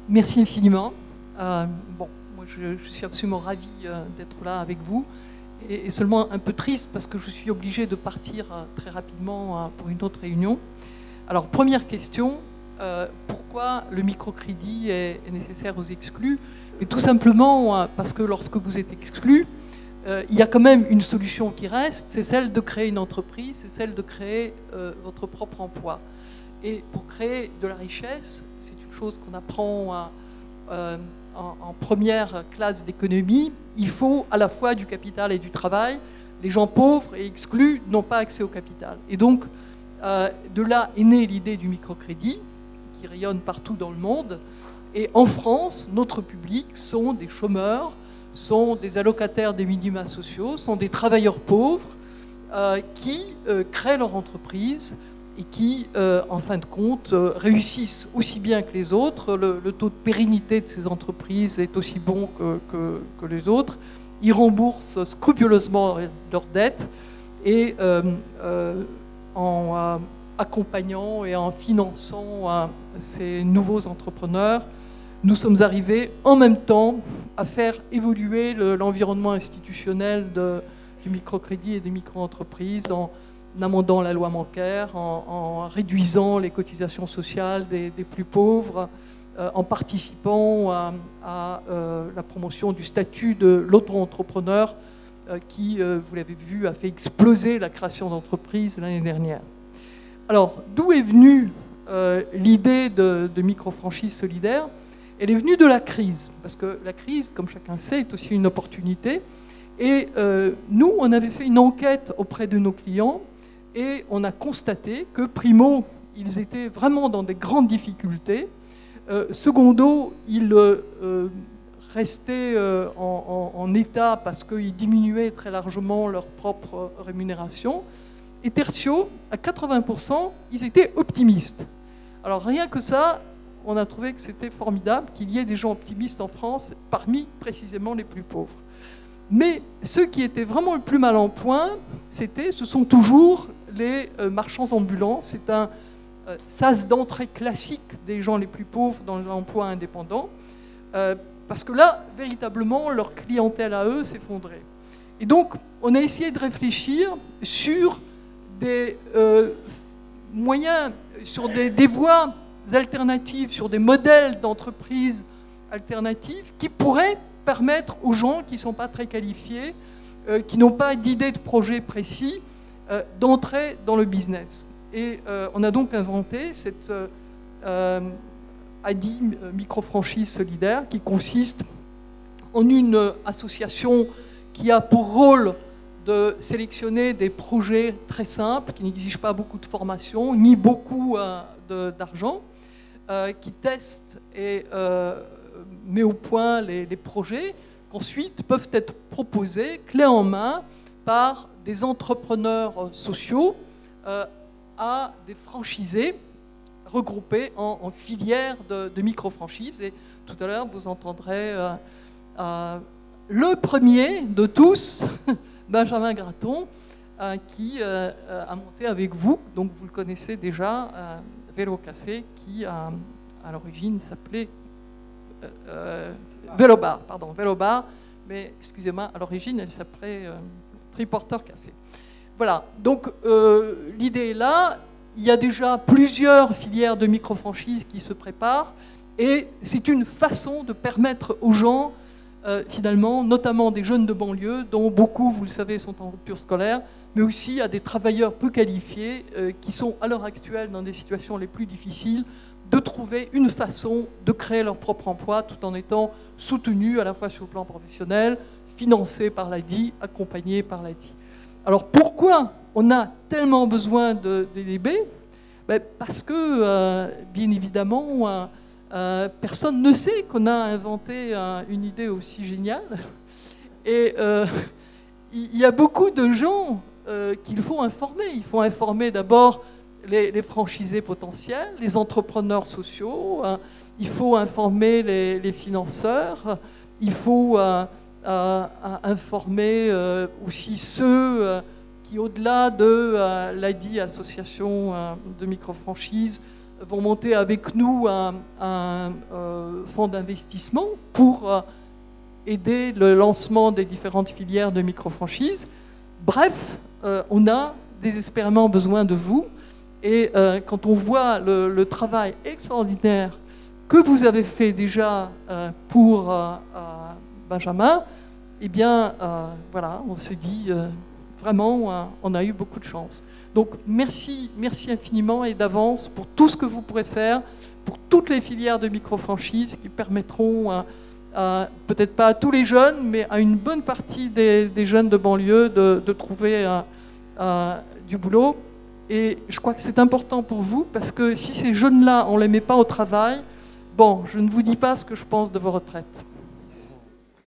Merci infiniment. Bon, moi je suis absolument ravie d'être là avec vous et seulement un peu triste parce que je suis obligée de partir très rapidement pour une autre réunion. Alors, première question, pourquoi le microcrédit est nécessaire aux exclus? Et tout simplement parce que lorsque vous êtes exclu, il y a quand même une solution qui reste, c'est celle de créer une entreprise, c'est celle de créer votre propre emploi. Et pour créer de la richesse, c'est une chose qu'on apprend en première classe d'économie, il faut à la fois du capital et du travail. Les gens pauvres et exclus n'ont pas accès au capital. Et donc, de là est née l'idée du microcrédit, qui rayonne partout dans le monde. Et en France, notre public sont des chômeurs, sont des allocataires des minima sociaux, sont des travailleurs pauvres qui créent leur entreprise et qui, en fin de compte, réussissent aussi bien que les autres. Le taux de pérennité de ces entreprises est aussi bon que les autres. Ils remboursent scrupuleusement leurs dettes et en accompagnant et en finançant ces nouveaux entrepreneurs, nous sommes arrivés en même temps à faire évoluer l'environnement institutionnel du microcrédit et des micro-entreprises en amendant la loi bancaire, en réduisant les cotisations sociales des plus pauvres, en participant à la promotion du statut de l'auto-entrepreneur qui, vous l'avez vu, a fait exploser la création d'entreprises l'année dernière. Alors, d'où est venue l'idée de micro-franchise solidaire? Elle est venue de la crise, parce que la crise, comme chacun sait, est aussi une opportunité. Et nous, on avait fait une enquête auprès de nos clients et on a constaté que, primo, ils étaient vraiment dans des grandes difficultés. Secondo, ils restaient en état parce qu'ils diminuaient très largement leur propre rémunération. Et tertio, à 80%, ils étaient optimistes. Alors rien que ça, on a trouvé que c'était formidable qu'il y ait des gens optimistes en France, parmi précisément les plus pauvres. Mais ceux qui étaient vraiment le plus mal en point, ce sont toujours les marchands ambulants. C'est un sas d'entrée classique des gens les plus pauvres dans l'emploi indépendant, parce que là, véritablement, leur clientèle à eux s'effondrait. Et donc, on a essayé de réfléchir sur des moyens, sur des voies alternatives, sur des modèles d'entreprises alternatives qui pourraient permettre aux gens qui ne sont pas très qualifiés, qui n'ont pas d'idée de projet précis, d'entrer dans le business. Et on a donc inventé cette ADI, micro-franchise solidaire, qui consiste en une association qui a pour rôle de sélectionner des projets très simples, qui n'exigent pas beaucoup de formation, ni beaucoup d'argent, qui teste et met au point les projets, qu'ensuite peuvent être proposés, clé en main, par des entrepreneurs sociaux à des franchisés regroupés en filières de micro-franchises. Et tout à l'heure, vous entendrez le premier de tous, Benjamin Graton, qui a monté avec vous, donc vous le connaissez déjà, Vélo Café, qui à l'origine s'appelait Vélobar, pardon, Vélobar, mais excusez-moi, à l'origine elle s'appelait Triporteur Café. Voilà, donc l'idée est là, il y a déjà plusieurs filières de micro-franchises qui se préparent, et c'est une façon de permettre aux gens, finalement, notamment des jeunes de banlieue, dont beaucoup, vous le savez, sont en rupture scolaire, mais aussi à des travailleurs peu qualifiés qui sont à l'heure actuelle dans des situations les plus difficiles, de trouver une façon de créer leur propre emploi tout en étant soutenus à la fois sur le plan professionnel, financés par l'ADI, accompagnés par l'ADI. Alors pourquoi on a tellement besoin de DDB? Parce que, bien évidemment, personne ne sait qu'on a inventé une idée aussi géniale. Et il y a beaucoup de gens qu'il faut informer. Il faut informer d'abord les franchisés potentiels, les entrepreneurs sociaux, il faut informer les financeurs, il faut informer aussi ceux qui, au-delà de l'ADI, association de micro-franchise, vont monter avec nous un fonds d'investissement pour aider le lancement des différentes filières de micro-franchise. Bref, on a désespérément besoin de vous. Et quand on voit le travail extraordinaire que vous avez fait déjà pour Benjamin, eh bien, voilà, on se dit vraiment, on a eu beaucoup de chance. Donc, merci infiniment et d'avance pour tout ce que vous pourrez faire, pour toutes les filières de micro-franchise qui permettront, peut-être pas à tous les jeunes, mais à une bonne partie des jeunes de banlieue de trouver du boulot. Et je crois que c'est important pour vous, parce que si ces jeunes-là, on ne les met pas au travail, bon, je ne vous dis pas ce que je pense de vos retraites.